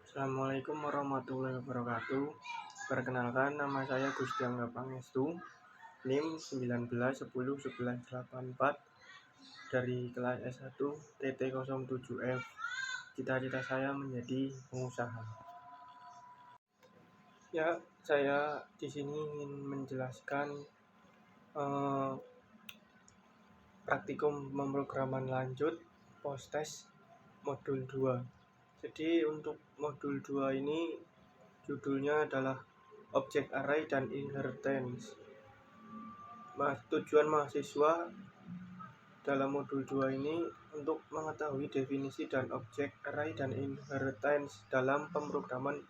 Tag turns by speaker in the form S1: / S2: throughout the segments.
S1: Assalamualaikum warahmatullahi wabarakatuh. Perkenalkan, nama saya Gusti Angga Pangestu, NIM 19101184 dari kelas S1 TT07F. Cita-cita saya menjadi pengusaha. Ya, saya di sini ingin menjelaskan praktikum pemrograman lanjut post-test modul 2. Jadi untuk modul 2 ini judulnya adalah Object Array dan Inheritance. Tujuan mahasiswa dalam modul 2 ini untuk mengetahui definisi dan objek array dan inheritance dalam pemrograman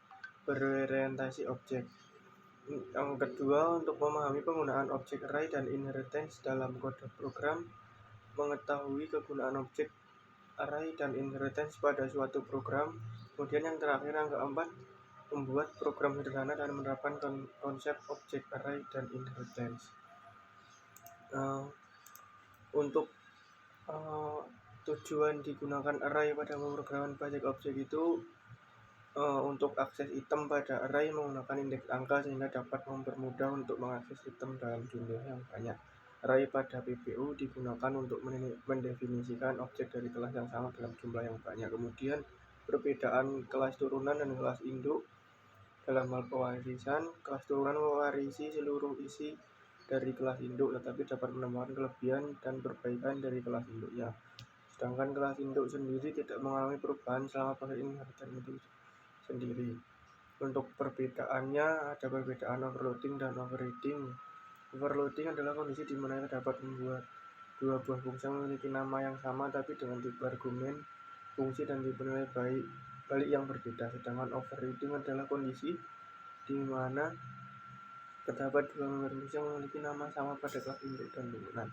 S1: berorientasi objek. Yang kedua, untuk memahami penggunaan objek array dan inheritance dalam kode program, mengetahui kegunaan objek array dan inheritance pada suatu program. Kemudian yang terakhir, yang keempat, membuat program sederhana dan menerapkan konsep objek array dan inheritance. Untuk tujuan digunakan array pada pemrograman basic objek itu untuk akses item pada array menggunakan indeks angka sehingga dapat mempermudah untuk mengakses item dalam jumlah yang banyak. Array pada PPU digunakan untuk mendefinisikan objek dari kelas yang sama dalam jumlah yang banyak. Kemudian perbedaan kelas turunan dan kelas induk dalam hal pewarisan. Kelas turunan mewarisi seluruh isi dari kelas induk tetapi dapat menambahkan kelebihan dan perbaikan dari kelas induknya. Sedangkan kelas induk sendiri tidak mengalami perubahan selama proses inheritance itu sendiri. Untuk perbedaannya, ada perbedaan overloading dan overriding. Overloading adalah kondisi di mana kita dapat membuat dua buah fungsi memiliki nama yang sama tapi dengan tipe argumen fungsi dan tipe nilai balik yang berbeda. Sedangkan overriding adalah kondisi di mana terdapat dua member fungsi yang memiliki nama sama pada kelas induk dan turunan.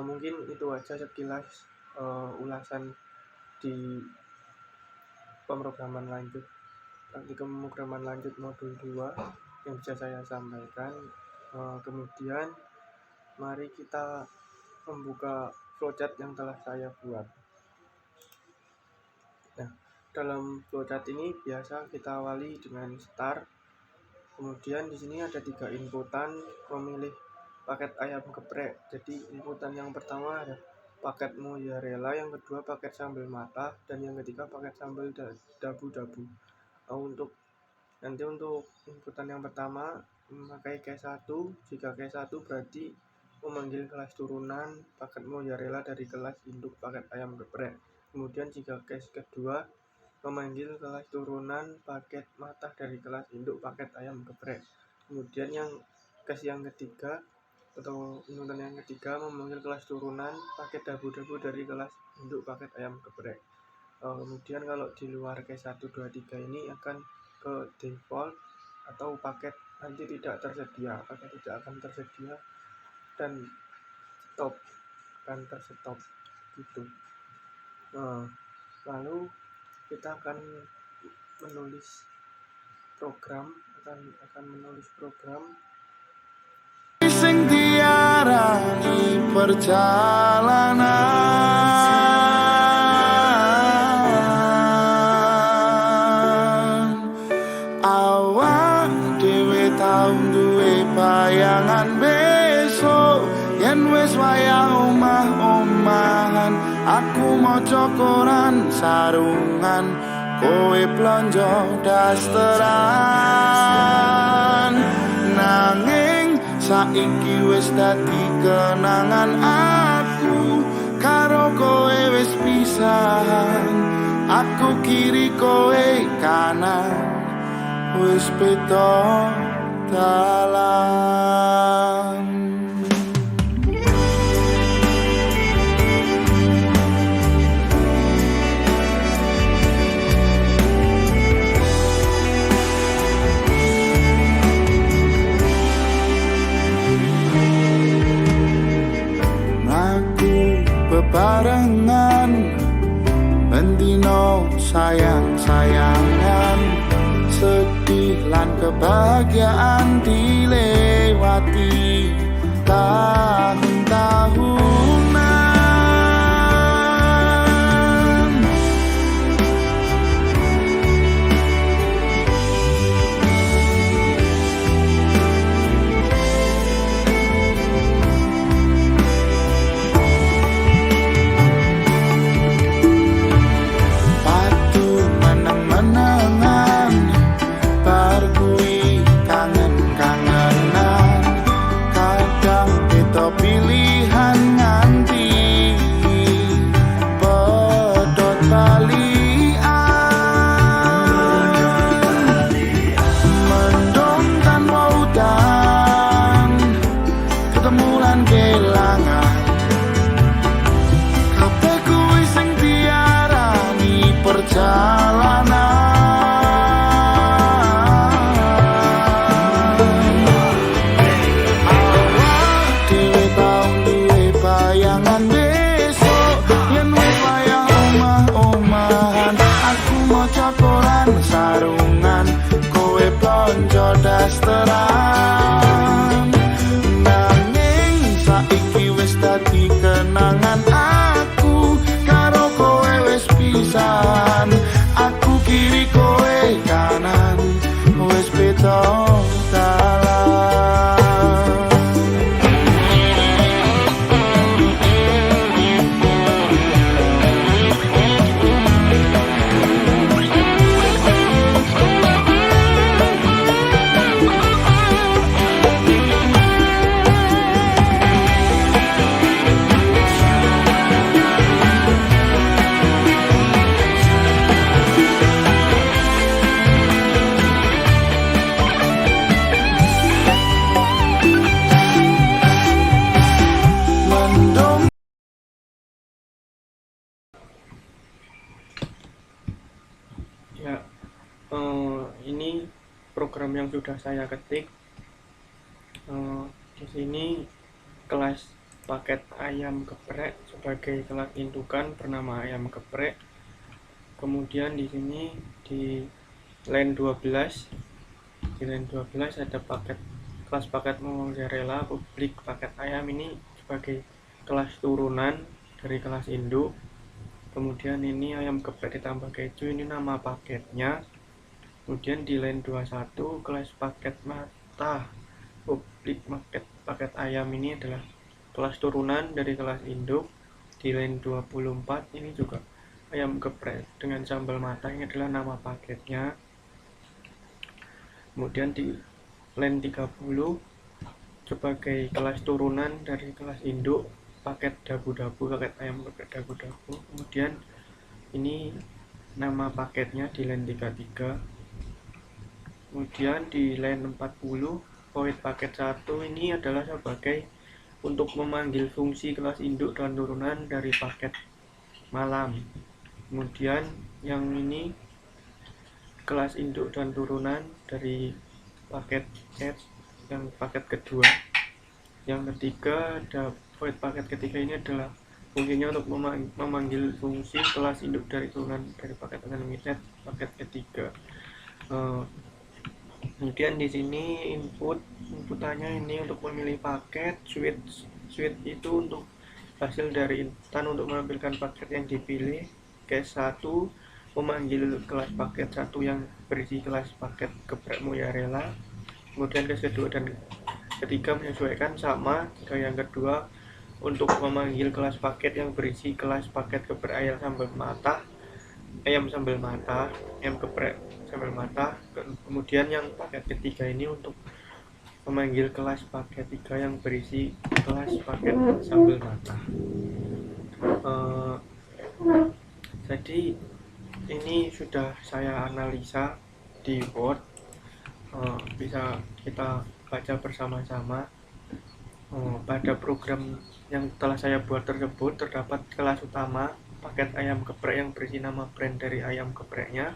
S1: Mungkin itu aja sekilas ulasan di pemrograman lanjut, praktikum pemrograman lanjut modul 2 yang bisa saya sampaikan. Kemudian mari kita membuka flowchart yang telah saya buat. Nah, dalam flowchart ini biasa kita awali dengan start. Kemudian di sini ada 3 inputan, memilih paket ayam geprek. Jadi inputan yang pertama ada paket mozzarella, yang kedua paket sambal mata, dan yang ketiga paket sambal dabu-dabu. Untuk inputan yang pertama memakai case 1. Jika case 1 berarti memanggil kelas turunan paket mozzarella dari kelas induk paket ayam geprek. Kemudian jika case kedua memanggil kelas turunan paket mata dari kelas induk paket ayam geprek. Kemudian case yang ketiga atau inputan yang ketiga memanggil kelas turunan paket dabu-dabu dari kelas induk paket ayam geprek. Kemudian kalau di luar case 1, 2, 3 ini akan ke default atau paket nanti tidak tersedia, paket tidak akan tersedia dan terstop gitu. Lalu kita akan menulis program,
S2: sing diarani perjalanan. Awak dhewe tau duwe bayangan besok yen wis wayah omah-omahan. Aku maca koran sarungan, kowe blonjo dasteran. Nanging saiki wis dadi kenangan aku karo kowe wis pisahan. Aku kiri kowe kanan, wis beda dalan. Bebarengan bendino sayang-sayangan, sedih lan kebahagiaan dilewati tahun-tahunan. blasteran. Nanging saiki wis dadi kenangan aku karo kowe wis pisan. Aku kiri kowe kanan wis beda dalan. Mendung
S1: Ya, ini program yang sudah saya ketik. Di sini kelas paket ayam geprek sebagai kelas indukan bernama ayam geprek. Kemudian di sini di line 12 ada kelas paket mozzarella publik paket ayam, ini sebagai kelas turunan dari kelas induk. Kemudian ini ayam geprek ditambah keju, ini nama paketnya. Kemudian di line 21 kelas paket mata publik paket ayam, ini adalah kelas turunan dari kelas induk. Di line 24 ini juga ayam geprek dengan sambal mata, ini adalah nama paketnya. Kemudian di line 30 sebagai kelas turunan dari kelas induk paket dabu-dabu, paket ayam geprek dabu-dabu. Kemudian ini nama paketnya di line 33. Kemudian di line 40 void paket 1 ini adalah sebagai untuk memanggil fungsi kelas induk dan turunan dari paket malam. Kemudian yang ini kelas induk dan turunan dari paket chat yang paket kedua. Yang ketiga ada void paket ketiga, ini adalah fungsinya untuk memanggil fungsi kelas induk dari turunan dari paket unlimited paket ketiga. Kemudian di sini inputannya ini untuk memilih paket switch itu untuk hasil dari inputan untuk menampilkan paket yang dipilih. Case 1 memanggil kelas paket 1 yang berisi kelas paket geprek mozzarella. Kemudian case kedua dan ketiga menyesuaikan sama. Jika yang kedua untuk memanggil kelas paket yang berisi kelas paket geprek ayam sambal mata, ayam geprek sambal mata. Kemudian yang paket ketiga ini untuk memanggil kelas paket 3 yang berisi kelas paket sambal mata. Jadi ini sudah saya analisa di Word, bisa kita baca bersama-sama. Pada program yang telah saya buat tersebut terdapat kelas utama paket ayam geprek yang berisi nama brand dari ayam gepreknya.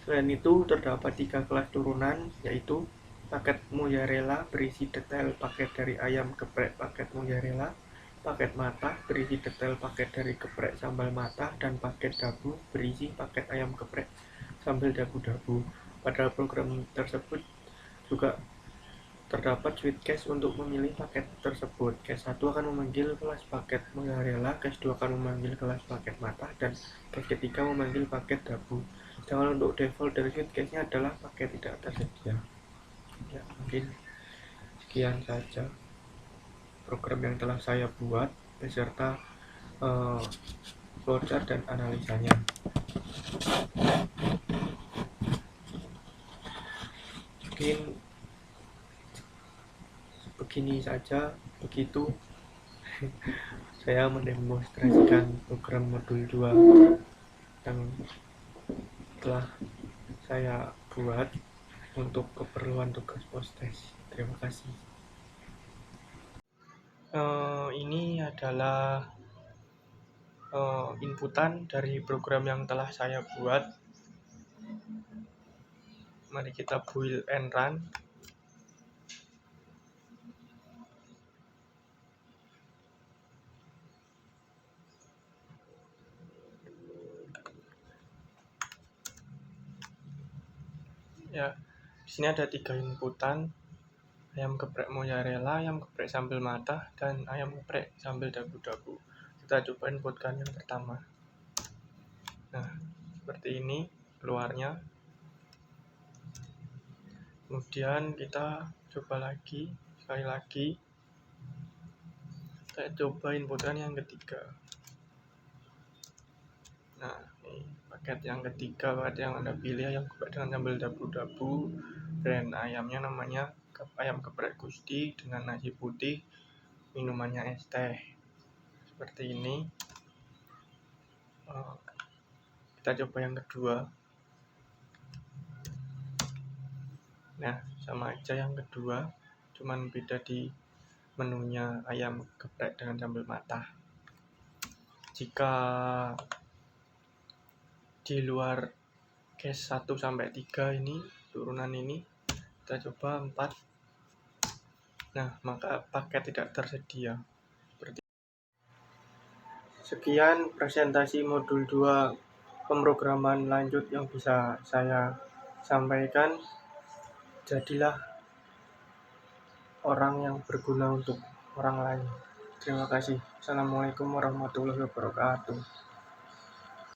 S1: Selain itu terdapat 3 kelas turunan, yaitu paket mozzarella berisi detail paket dari ayam geprek paket mozzarella, paket mata berisi detail paket dari geprek sambal mata, dan paket dabu berisi paket ayam geprek sambal dabu-dabu. Pada program tersebut juga terdapat switch case untuk memilih paket tersebut. Case 1 akan memanggil kelas paket mozzarella, case 2 akan memanggil kelas paket mata, dan case ketiga memanggil paket dabu. Sedangkan untuk default dari switch case-nya adalah paket tidak tersedia. Ya, mungkin sekian saja program yang telah saya buat beserta flowchart dan analisanya. Mungkin begini saja, begitu saya mendemonstrasikan program modul 2 yang telah saya buat untuk keperluan tugas postes. Terima kasih. Ini adalah inputan dari program yang telah saya buat. Mari kita build and run. Ya, Di sini ada 3 inputan, ayam geprek mozzarella, ayam geprek sambal matah, dan ayam geprek sambal dabu-dabu. Kita coba inputkan yang pertama. Nah, seperti ini keluarnya. Kemudian kita coba lagi, sekali lagi. Kita coba inputkan yang ketiga. Nah, ini paket yang ketiga, paket yang Anda pilih ayam geprek dengan sambal dabu-dabu. Brand ayamnya namanya ayam geprek Gusti dengan nasi putih, minumannya es teh. Seperti ini. Kita coba yang kedua. Nah, sama aja yang kedua, cuman beda di menunya ayam geprek dengan sambal matah. Jika di luar case 1-3 ini, turunan ini, kita coba 4. Nah, maka paket tidak tersedia. Sekian presentasi modul 2 pemrograman lanjut yang bisa saya sampaikan. Jadilah orang yang berguna untuk orang lain. Terima kasih. Assalamualaikum warahmatullahi wabarakatuh.